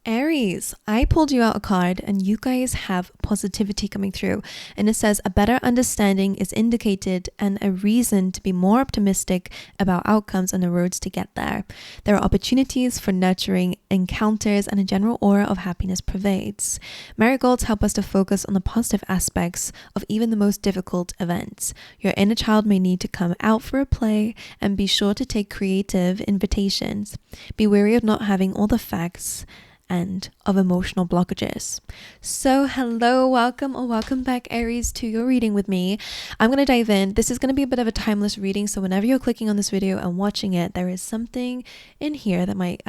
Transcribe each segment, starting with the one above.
Aries, I pulled you out a card and you guys have positivity coming through. And it says a better understanding is indicated and a reason to be more optimistic about outcomes and the roads to get there. There are opportunities for nurturing encounters and a general aura of happiness pervades. Marigolds help us to focus on the positive aspects of even the most difficult events. Your inner child may need to come out for a play and be sure to take creative invitations. Be wary of not having all the facts and of emotional blockages. So hello, welcome or welcome back, Aries, to your reading with me. I'm going to dive in. This is going to be a bit of a timeless reading, so whenever you're clicking on this video and watching it, there is something in here that might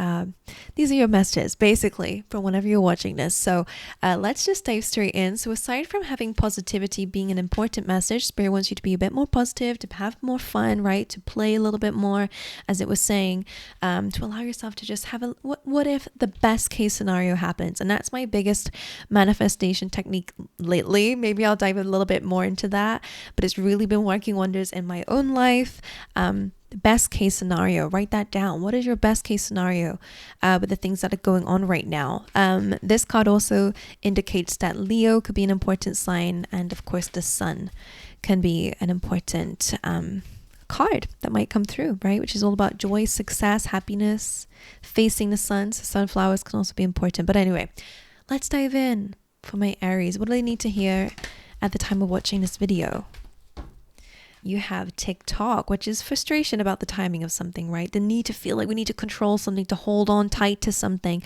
these are your messages basically for whenever you're watching this. So let's just dive straight in. So aside from having positivity being an important message, Spirit wants you to be a bit more positive, to have more fun, right, to play a little bit more, as it was saying, to allow yourself to just have a what if the best case scenario happens. And that's my biggest manifestation technique lately. Maybe I'll dive a little bit more into that, but it's really been working wonders in my own life. Best case scenario, write that down. What is your best case scenario with the things that are going on right now? This card also indicates that Leo could be an important sign, and of course the sun can be an important card that might come through, right? Which is all about joy, success, happiness, facing the sun. So sunflowers can also be important. But anyway, let's dive in for my Aries. What do they need to hear at the time of watching this video? You have TikTok, which is frustration about the timing of something, right? The need to feel like we need to control something, to hold on tight to something.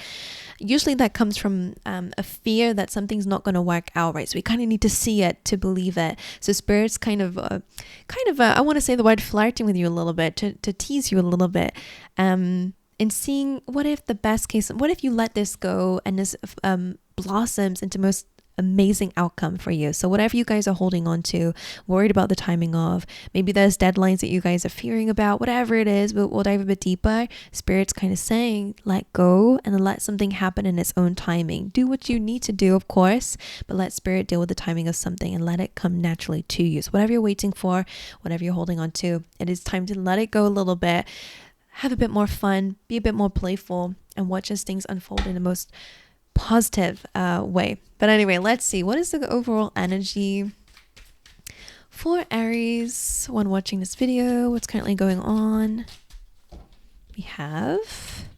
Usually that comes from a fear that something's not going to work out, right? So we kind of need to see it to believe it. So Spirit's kind of I want to say the word flirting with you a little bit, to tease you a little bit. In seeing what if the best case, what if you let this go and this blossoms into most amazing outcome for you. So whatever you guys are holding on to, worried about the timing of, maybe there's deadlines that you guys are fearing about, whatever it is, but we'll dive a bit deeper. Spirit's kind of saying, let go and let something happen in its own timing. Do what you need to do, of course, but let Spirit deal with the timing of something and let it come naturally to you. So whatever you're waiting for, whatever you're holding on to, it is time to let it go a little bit, have a bit more fun, be a bit more playful, and watch as things unfold in the most positive way. But anyway, let's see, what is the overall energy for Aries when watching this video? What's currently going on? We have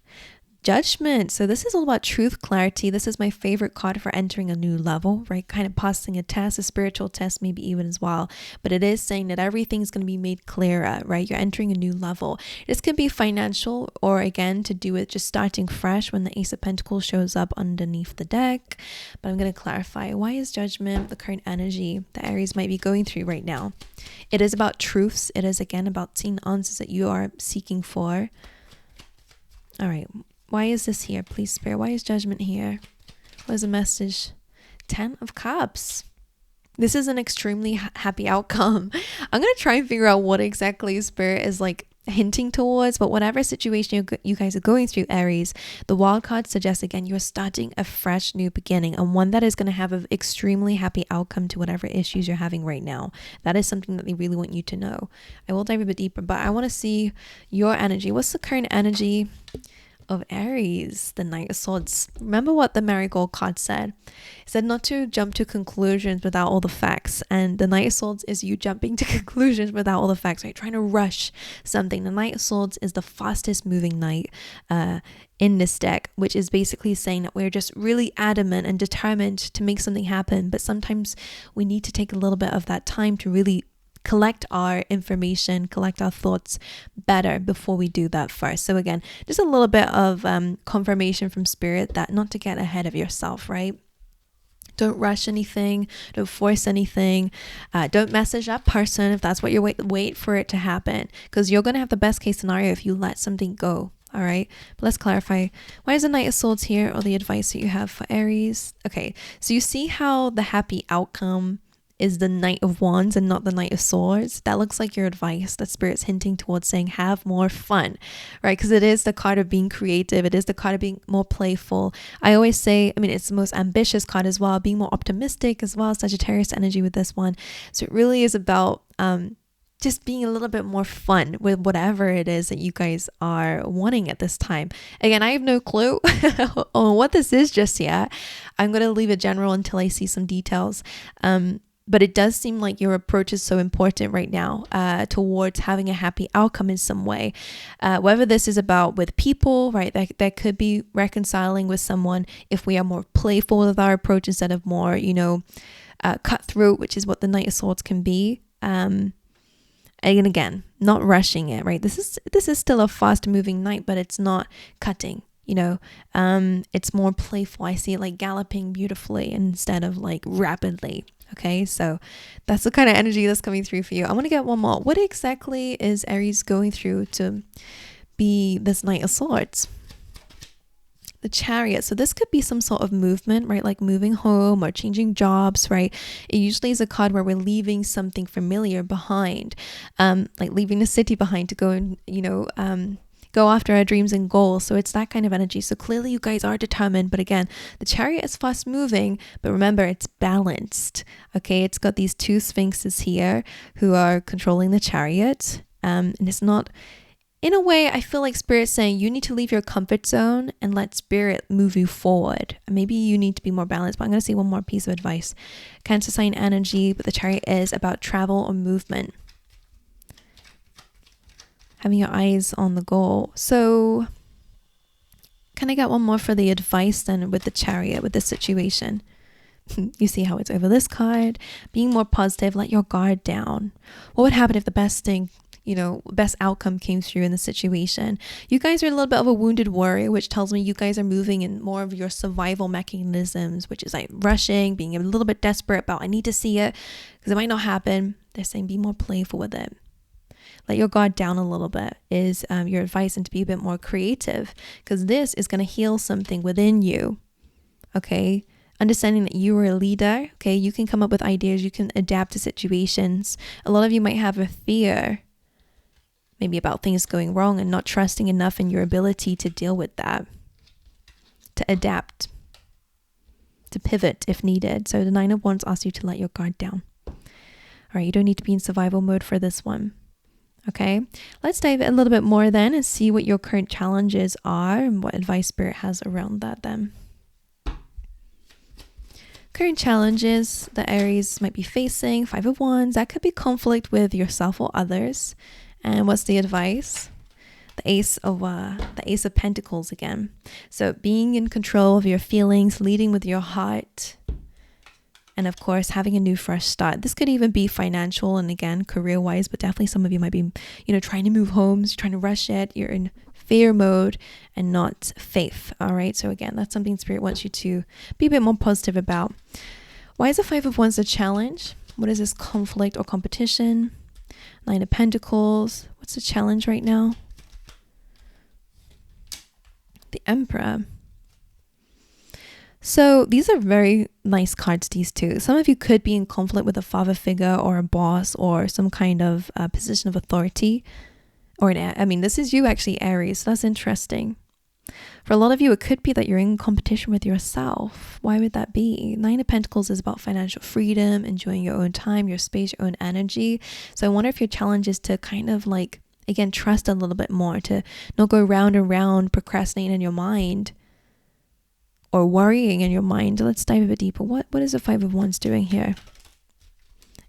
Judgment. So this is all about truth, clarity. This is my favorite card for entering a new level, right? Kind of passing a test, a spiritual test, maybe even as well. But it is saying that everything's going to be made clearer, right? You're entering a new level. This could be financial, or again, to do with just starting fresh when the Ace of Pentacles shows up underneath the deck. But I'm going to clarify, why is Judgment the current energy that Aries might be going through right now? It is about truths. It is again about seeing answers that you are seeking for. All right. Why is this here? Please, Spirit. Why is Judgment here? What is the message? 10 of Cups. This is an extremely happy outcome. I'm going to try and figure out what exactly Spirit is like hinting towards, but whatever situation you guys are going through, Aries, the wild card suggests again you're starting a fresh new beginning, and one that is going to have an extremely happy outcome to whatever issues you're having right now. That is something that they really want you to know. I will dive a bit deeper, but I want to see your energy. What's the current energy of Aries? The Knight of Swords. Remember what the Marigold card said? It said not to jump to conclusions without all the facts, and the Knight of Swords is you jumping to conclusions without all the facts, right? Trying to rush something. The Knight of Swords is the fastest moving knight in this deck, which is basically saying that we're just really adamant and determined to make something happen, but sometimes we need to take a little bit of that time to really collect our information, collect our thoughts better before we do that first. So again, just a little bit of confirmation from Spirit that not to get ahead of yourself, right? Don't rush anything, don't force anything, don't message that person if that's what you're wait for it to happen, because you're going to have the best case scenario if you let something go. All right, but let's clarify, why is the Knight of Swords here, or the advice that you have for Aries? Okay, so you see how the happy outcome is the Knight of Wands and not the Knight of Swords? That looks like your advice that Spirit's hinting towards, saying have more fun, right? Because it is the card of being creative. It is the card of being more playful. I always say, I mean, it's the most ambitious card as well, being more optimistic as well. Sagittarius energy with this one. So it really is about just being a little bit more fun with whatever it is that you guys are wanting at this time. Again, I have no clue on what this is just yet. I'm going to leave it general until I see some details. But it does seem like your approach is so important right now towards having a happy outcome in some way. Whether this is about with people, right? That could be reconciling with someone if we are more playful with our approach instead of more, cutthroat, which is what the Knight of Swords can be. And again, not rushing it, right? This is still a fast moving knight, but it's not cutting. It's more playful. I see it like galloping beautifully instead of like rapidly. Okay, so that's the kind of energy that's coming through for you. I want to get one more. What exactly is Aries going through to be this Knight of Swords? The Chariot. So this could be some sort of movement, right? Like moving home or changing jobs, right? It usually is a card where we're leaving something familiar behind, like leaving the city behind to go and, go after our dreams and goals. So it's that kind of energy. So clearly you guys are determined, but again, the Chariot is fast moving, but remember, it's balanced. Okay, it's got these two sphinxes here who are controlling the Chariot. And it's not, in a way, I feel like Spirit's saying you need to leave your comfort zone and let Spirit move you forward. Maybe you need to be more balanced, but I'm going to say one more piece of advice. Cancer sign energy, but the Chariot is about travel or movement. Having your eyes on the goal. So can I get one more for the advice then with the Chariot, with this situation? You see how it's over this card. Being more positive, let your guard down. What would happen if the best thing, best outcome came through in the situation? You guys are a little bit of a wounded warrior, which tells me you guys are moving in more of your survival mechanisms, which is like rushing, being a little bit desperate about, I need to see it because it might not happen. They're saying be more playful with it. Let your guard down a little bit is your advice, and to be a bit more creative, because this is going to heal something within you. Okay, understanding that you are a leader. Okay, you can come up with ideas, you can adapt to situations. A lot of you might have a fear maybe about things going wrong and not trusting enough in your ability to deal with that, to adapt, to pivot if needed. So the Nine of Wands asks you to let your guard down. All right, you don't need to be in survival mode for this one. Okay, let's dive a little bit more then and see what your current challenges are and what advice Spirit has around that then. Current challenges that Aries might be facing, Five of Wands, that could be conflict with yourself or others. And what's the advice? The Ace of Pentacles again. So being in control of your feelings, leading with your heart, and of course, having a new fresh start. This could even be financial and again, career-wise, but definitely some of you might be, trying to move homes, trying to rush it. You're in fear mode and not faith. All right. So again, that's something Spirit wants you to be a bit more positive about. Why is the Five of Wands a challenge? What is this conflict or competition? Nine of Pentacles. What's the challenge right now? The Emperor. So these are very nice cards, these two. Some of you could be in conflict with a father figure or a boss or some kind of position of authority. This is you actually, Aries. So that's interesting. For a lot of you, it could be that you're in competition with yourself. Why would that be? Nine of Pentacles is about financial freedom, enjoying your own time, your space, your own energy. So I wonder if your challenge is to kind of like, again, trust a little bit more, to not go round and round procrastinating in your mind or worrying in your mind. Let's dive a bit deeper. What is the Five of Wands doing here?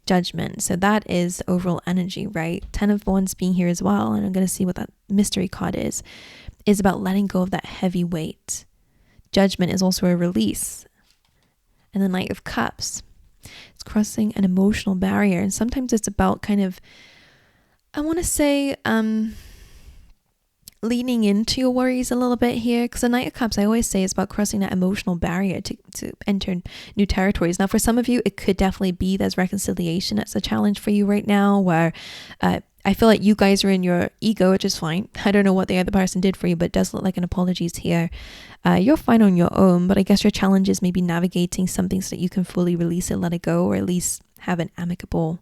Judgment. So that is overall energy, right? 10 of Wands being here as well. And I'm going to see what that mystery card is about letting go of that heavy weight. Judgment is also a release. And the Knight of Cups. It's crossing an emotional barrier. And sometimes it's about kind of, I want to say, leaning into your worries a little bit here, because the Knight of Cups, I always say, is about crossing that emotional barrier to enter new territories. Now, for some of you, it could definitely be there's reconciliation. It's a challenge for you right now where I feel like you guys are in your ego, which is fine. I don't know what the other person did for you, but it does look like an apologies here. You're fine on your own, but I guess your challenge is maybe navigating something so that you can fully release it, let it go, or at least have an amicable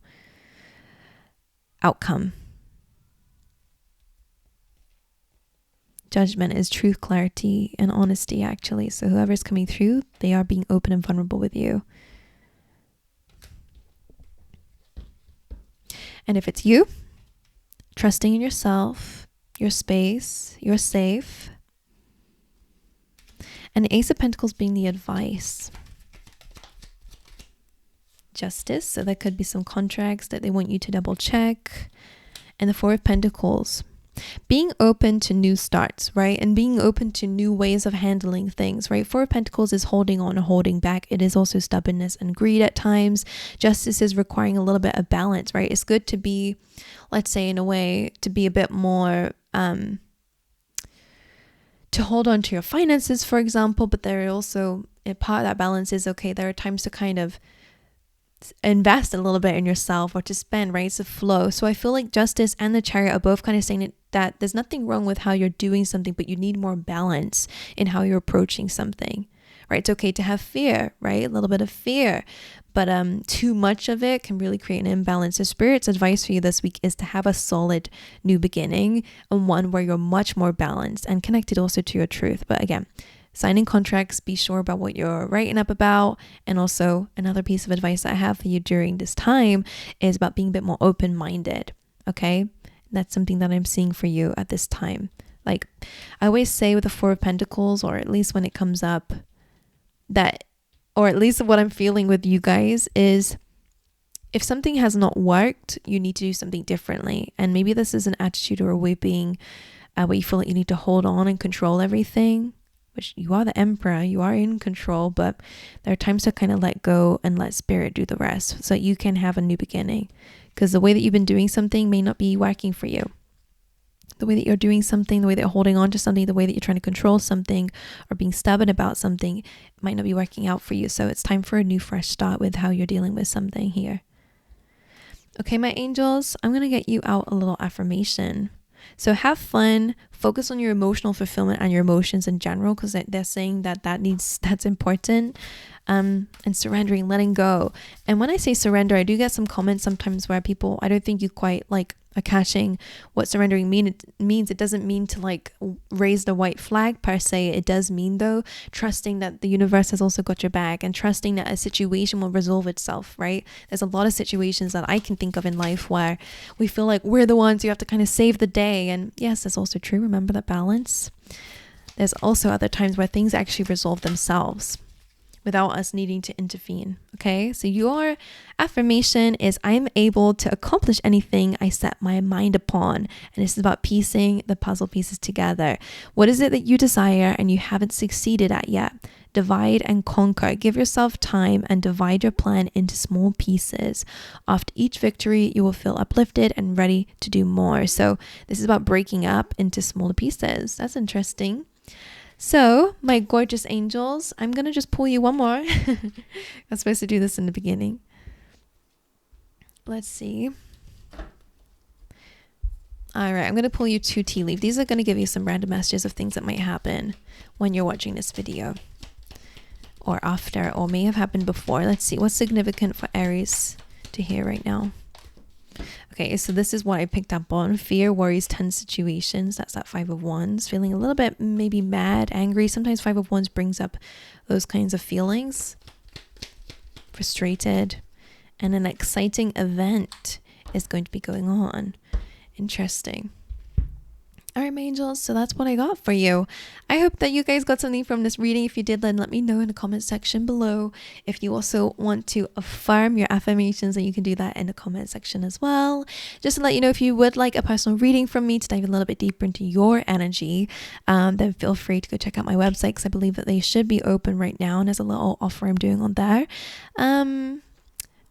outcome. Judgment is truth, clarity, and honesty, actually. So whoever's coming through, they are being open and vulnerable with you. And if it's you, trusting in yourself, your space, you're safe. And the Ace of Pentacles being the advice. Justice, so there could be some contracts that they want you to double check. And the Four of Pentacles, being open to new starts, right? And being open to new ways of handling things, right? Four of Pentacles is holding on or holding back. It is also stubbornness and greed at times. Justice is requiring a little bit of balance, right? It's good to be, let's say in a way, to be a bit more, to hold on to your finances, for example, but there are also, a part of that balance is, okay, there are times to kind of invest a little bit in yourself or to spend, right? It's a flow. So I feel like Justice and the Chariot are both kind of saying that there's nothing wrong with how you're doing something, but you need more balance in how you're approaching something, right? It's okay to have fear, right? A little bit of fear, but too much of it can really create an imbalance. So Spirit's advice for you this week is to have a solid new beginning, and one where you're much more balanced and connected also to your truth. But again, signing contracts, be sure about what you're writing up about. And also another piece of advice I have for you during this time is about being a bit more open-minded, okay? That's something that I'm seeing for you at this time. Like I always say with the Four of Pentacles, or at least when it comes up, that, or at least what I'm feeling with you guys is, if something has not worked, you need to do something differently. And maybe this is an attitude or a way of being where you feel like you need to hold on and control everything, which you are the Emperor, you are in control, but there are times to kind of let go and let Spirit do the rest so that you can have a new beginning. Because the way that you've been doing something may not be working for you. The way that you're doing something, the way that you're holding on to something, the way that you're trying to control something or being stubborn about something might not be working out for you. So it's time for a new fresh start with how you're dealing with something here. Okay, my angels, I'm going to get you out a little affirmation. So have fun, focus on your emotional fulfillment and your emotions in general, because they're saying that's important. And surrendering, letting go. And when I say surrender, I do get some comments sometimes where people, I don't think you quite like are catching what surrendering means. It doesn't mean to like raise the white flag per se. It does mean though, trusting that the universe has also got your back and trusting that a situation will resolve itself, right? There's a lot of situations that I can think of in life where we feel like we're the ones who have to kind of save the day. And yes, that's also true. Remember that balance. There's also other times where things actually resolve themselves without us needing to intervene. Okay, so your affirmation is, I am able to accomplish anything I set my mind upon. And this is about piecing the puzzle pieces together. What is it that you desire and you haven't succeeded at yet? Divide and conquer. Give yourself time and divide your plan into small pieces. After each victory, you will feel uplifted and ready to do more. So this is about breaking up into smaller pieces. That's interesting. So, my gorgeous angels, I'm going to just pull you one more. I was supposed to do this in the beginning. Let's see. All right, I'm going to pull you 2 tea leaves. These are going to give you some random messages of things that might happen when you're watching this video. Or after, or may have happened before. Let's see, what's significant for Aries to hear right now? Okay, so this is what I picked up on. Fear, worries, tense situations. That's that 5 of Wands. Feeling a little bit maybe mad, angry. Sometimes 5 of Wands brings up those kinds of feelings. Frustrated. And an exciting event is going to be going on. Interesting. All right, my angels, so that's what I got for you. I hope that you guys got something from this reading. If you did, then let me know in the comment section below. If you also want to affirm your affirmations, then you can do that in the comment section as well. Just to let you know, if you would like a personal reading from me to dive a little bit deeper into your energy, then feel free to go check out my website, because I believe that they should be open right now, and there's a little offer I'm doing on there. And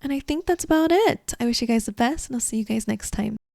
I think that's about it. I wish you guys the best, and I'll see you guys next time.